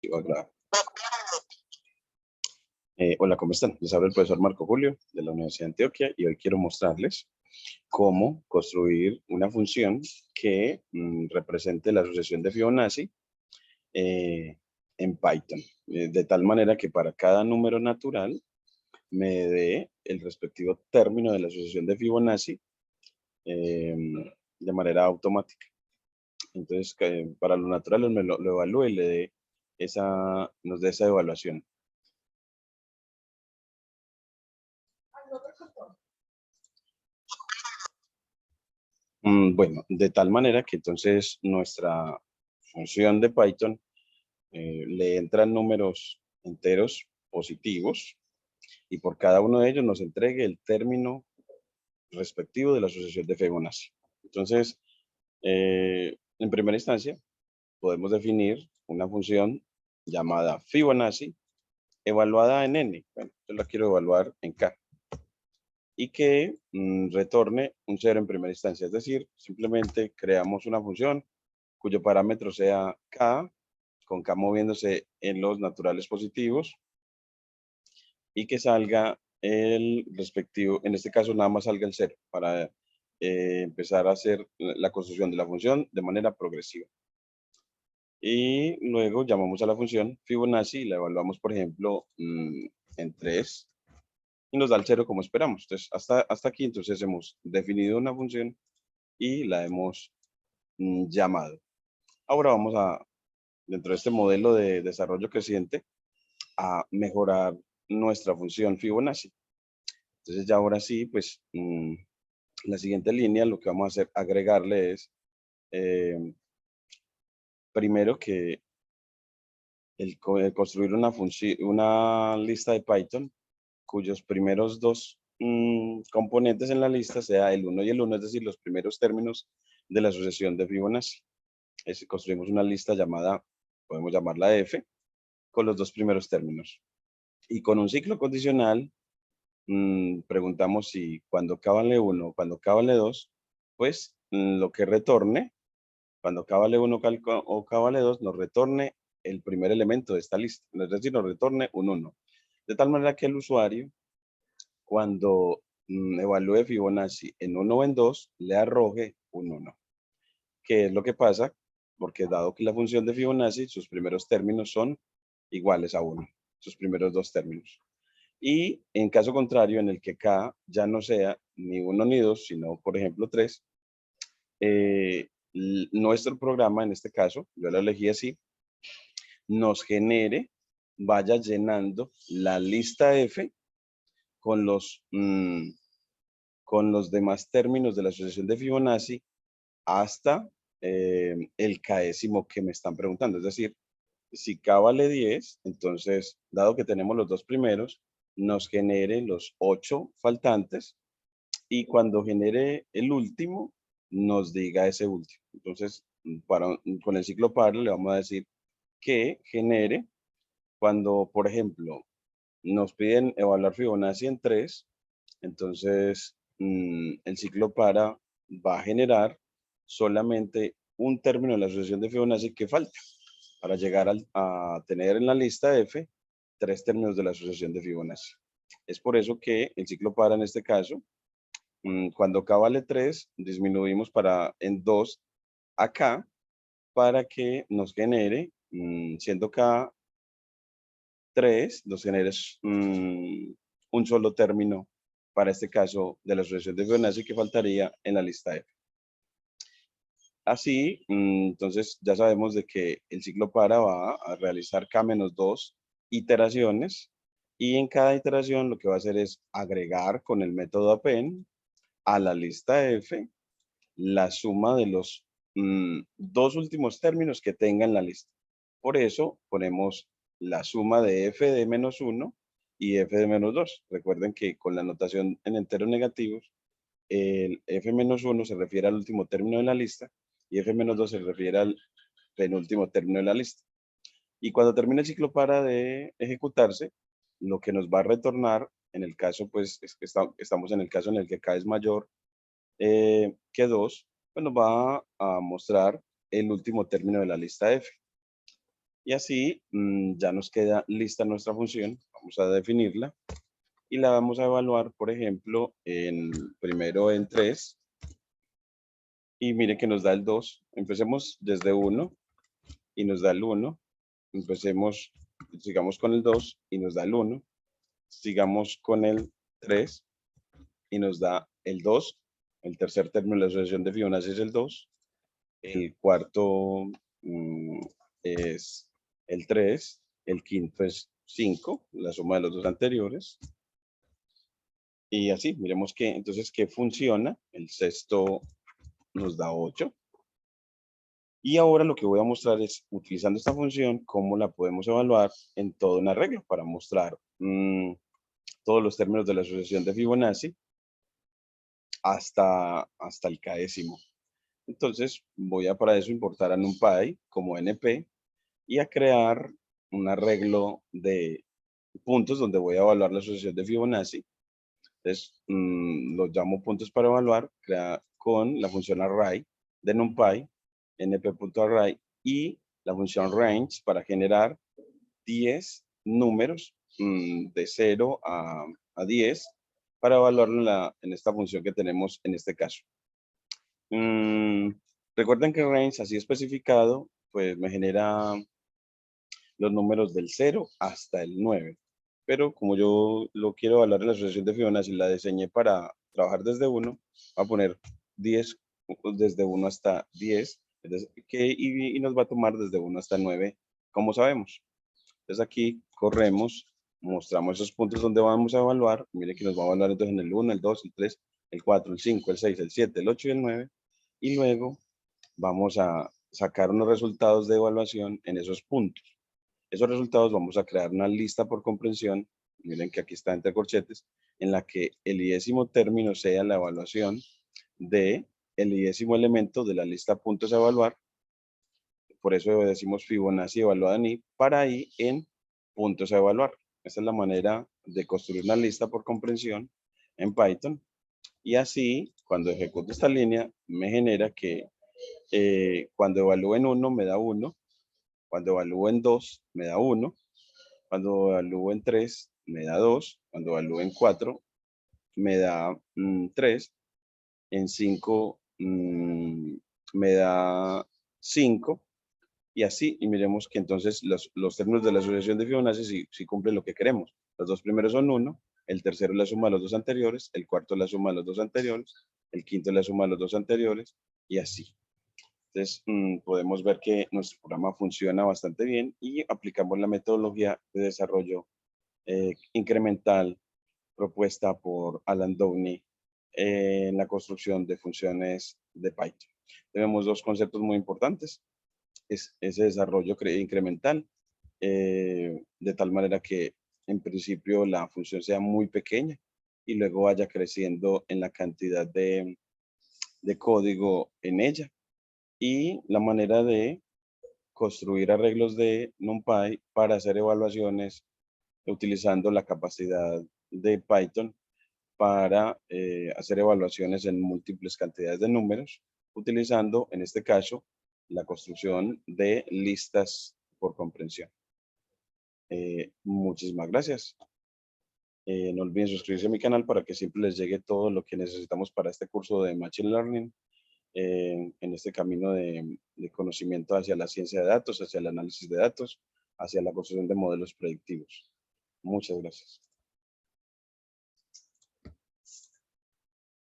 Iba a grabar. Hola, ¿cómo están? Les habla el profesor Marco Julio de la Universidad de Antioquia y hoy quiero mostrarles cómo construir una función que represente la sucesión de Fibonacci eh, en Python, de tal manera que para cada número natural me dé el respectivo término de la sucesión de Fibonacci eh, de manera automática. Entonces, para los naturales lo evalúe y le dé nos dé esa evaluación. Bueno, de tal manera que entonces nuestra función de Python le entran números enteros positivos y por cada uno de ellos nos entregue el término respectivo de la sucesión de Fibonacci. Entonces, en primera instancia, podemos definir una función llamada Fibonacci evaluada en n. Bueno, yo la quiero evaluar en k. Y que retorne un 0 en primera instancia. Es decir, simplemente creamos una función cuyo parámetro sea k, con k moviéndose en los naturales positivos, y que salga el respectivo, en este caso nada más salga el 0, para empezar a hacer la construcción de la función de manera progresiva. Y luego llamamos a la función Fibonacci y la evaluamos, por ejemplo, en 3, y nos da el 0 como esperamos. Entonces, hasta aquí, entonces hemos definido una función y la hemos llamado. Ahora vamos a, dentro de este modelo de desarrollo creciente, a mejorar nuestra función Fibonacci. Entonces, ya ahora sí, pues, la siguiente línea, lo que vamos a hacer, agregarle es, primero que el construir una lista de Python cuyos primeros dos componentes en la lista sea el 1 y el 1, es decir, los primeros términos de la sucesión de Fibonacci. Construimos una lista llamada, podemos llamarla F, con los dos primeros términos. Y con un ciclo condicional, preguntamos si cuando k vale 1 o cuando k vale 2, pues lo que retorne, cuando k vale 1 o k vale 2, nos retorne el primer elemento de esta lista. Es decir, nos retorne un 1. De tal manera que el usuario, cuando evalúe Fibonacci en 1 o en 2, le arroje un 1. ¿Qué es lo que pasa? Porque dado que la función de Fibonacci, sus primeros términos son iguales a 1, sus primeros dos términos. Y en caso contrario, en el que k ya no sea ni 1 ni 2, sino, por ejemplo, 3, nuestro programa, en este caso, yo lo elegí así, nos genere, vaya llenando la lista F con los demás términos de la sucesión de Fibonacci hasta el késimo que me están preguntando. Es decir, si k vale 10, entonces, dado que tenemos los dos primeros, nos genere los 8 faltantes, y cuando genere el último, nos diga ese último. Entonces, con el ciclo parallel le vamos a decir que genere cuando, por ejemplo, nos piden evaluar Fibonacci en 3, entonces el ciclo para va a generar solamente un término de la sucesión de Fibonacci que falta para llegar a tener en la lista F 3 términos de la sucesión de Fibonacci. Es por eso que el ciclo para en este caso, cuando k vale 3, disminuimos en 2 a k para que nos genere, siendo k 3, nos genere un solo término para este caso de la sucesión de Fibonacci que faltaría en la lista F. Así, entonces ya sabemos de que el ciclo para va a realizar k-2 iteraciones, y en cada iteración lo que va a hacer es agregar con el método append a la lista F la suma de los dos últimos términos que tenga en la lista. Por eso ponemos la suma de f de menos 1 y f de menos 2. Recuerden que con la notación en enteros negativos, el f menos 1 se refiere al último término de la lista y f menos 2 se refiere al penúltimo término de la lista. Y cuando termine el ciclo para de ejecutarse, lo que nos va a retornar, en el caso, pues, es que estamos en el caso en el que k es mayor que 2, pues nos va a mostrar el último término de la lista F. Y así ya nos queda lista nuestra función. Vamos a definirla y la vamos a evaluar, por ejemplo, primero en 3. Y mire que nos da el 2. Empecemos desde 1 y nos da el 1. Empecemos, sigamos con el 2 y nos da el 1. Sigamos con el 3 y nos da el 2. El tercer término de la asociación de Fibonacci es el 2. El cuarto es el 3. El quinto es 5, la suma de los dos anteriores. Y así, miremos que entonces que funciona. El sexto nos da 8. Y ahora lo que voy a mostrar es, utilizando esta función, cómo la podemos evaluar en todo un arreglo para mostrar todos los términos de la asociación de Fibonacci hasta el késimo. Entonces, voy a para eso importar a NumPy como NP y a crear un arreglo de puntos donde voy a evaluar la asociación de Fibonacci. Entonces, los llamo puntos para evaluar con la función array de NumPy, np.array, y la función range para generar 10 números de 0 a 10 para evaluarlo en esta función que tenemos en este caso. Recuerden que range así especificado, pues me genera los números del 0 hasta el 9. Pero como yo lo quiero evaluar en la asociación de Fibonacci, la diseñé para trabajar desde 1, voy a poner 10 desde 1 hasta 10, y nos va a tomar desde 1 hasta 9, como sabemos. Entonces aquí corremos, mostramos esos puntos donde vamos a evaluar. Mire que nos va a evaluar entonces en el 1, el 2, el 3, el 4, el 5, el 6, el 7, el 8 y el 9. Y luego vamos a sacar unos resultados de evaluación en esos puntos. Esos resultados vamos a crear una lista por comprensión. Miren que aquí está entre corchetes, en la que el iésimo término sea la evaluación de el iésimo elemento de la lista puntos a evaluar. Por eso decimos Fibonacci evaluada en I para I en puntos a evaluar. Esta es la manera de construir una lista por comprensión en Python. Y así, cuando ejecuto esta línea, me genera que cuando evalúo en 1 me da 1, cuando evalúo en 2 me da 1, cuando evalúo en 3 me da 2, cuando evalúo en 4 me da 3, en 5 me da 5, y así, y miremos que entonces los términos de la asociación de Fibonacci sí cumplen lo que queremos. Los dos primeros son 1, el tercero es la suma de los dos anteriores, el cuarto es la suma de los dos anteriores, el quinto es la suma de los dos anteriores, y así. Entonces, podemos ver que nuestro programa funciona bastante bien y aplicamos la metodología de desarrollo incremental propuesta por Alan Downey en la construcción de funciones de Python. Tenemos dos conceptos muy importantes. Es ese desarrollo incremental, de tal manera que en principio la función sea muy pequeña y luego vaya creciendo en la cantidad de código en ella. Y la manera de construir arreglos de NumPy para hacer evaluaciones utilizando la capacidad de Python para hacer evaluaciones en múltiples cantidades de números, utilizando en este caso la construcción de listas por comprensión. Muchísimas gracias. No olviden suscribirse a mi canal para que siempre les llegue todo lo que necesitamos para este curso de Machine Learning, en este camino de conocimiento hacia la ciencia de datos, hacia el análisis de datos, hacia la construcción de modelos predictivos. Muchas gracias.